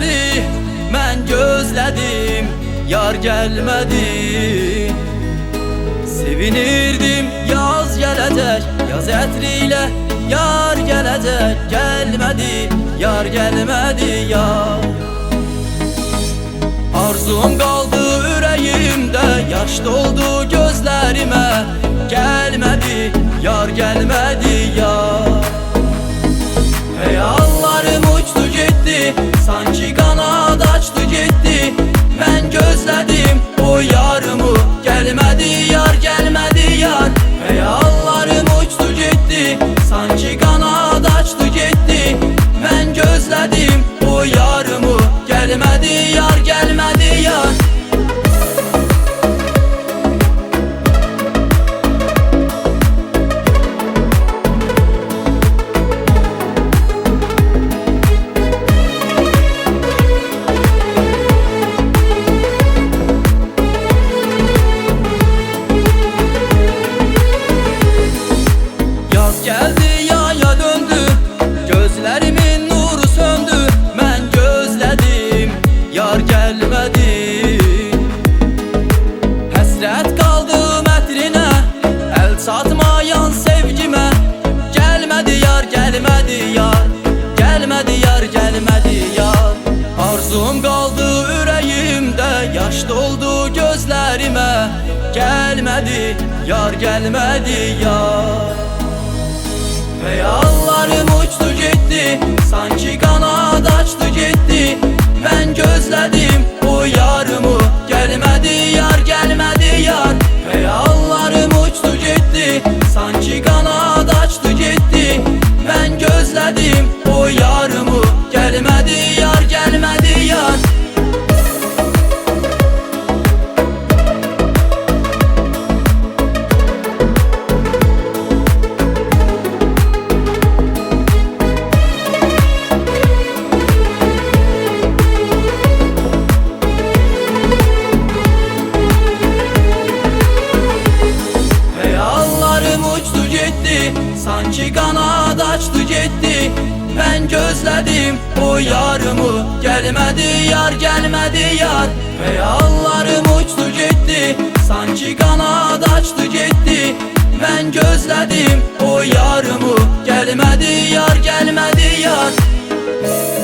keçdi, mən gözlədim, yar gəlmədi. Sevinirdim, yaz gələcək, yaz ətriyle yar gələcək, gəlmədi, yar gəlmədi, yar. Arzum qaldı ürəyimdə, yaş doldu gözlərimə, gəlmədi, yar gəlmədi, yar. Xəyallarım uçdu getdi, sanki qanad açdı getdi. Mən gözlədim o yarımı, gəlmədi yar, gəlmədi yar. Xəyallarım uçdu getdi, sanki qanad açdı getdi. Mən gözlədim o yarımı, gəlmədi yar, gəlmədi yar. Geldi yaya döndü, gözlerimin nuru söndü. Mən gözlədim, yar gəlmədi. Həsrət qaldım ətrinə, əl çatmayan sevgimə. Gəlmədi yar, gəlmədi yar, gəlmədi yar, gəlmədi yar. Arzum qaldı ürəyimdə, yaş doldu gözlərimə. Gəlmədi yar, gəlmədi yar. Xəyallarım uçdu getdi, sanki qanad açdı getdi. Mən gözlədim o yarımı, gəlmədi yar, gəlmədi yar. Xəyallarım uçdu getdi, sanki qanad açdı getdi. Mən gözlədim o yarımı, gəlmədi yar, gəlmədi yar. Sanki qanad açdı getdi. Mən gözlədim o yarımı, gəlmədi yar, gəlmədi yar. Xəyallarım uçdu getdi, sanki qanad açdı getdi. Mən gözlədim o yarımı, gəlmədi yar, gəlmədi yar.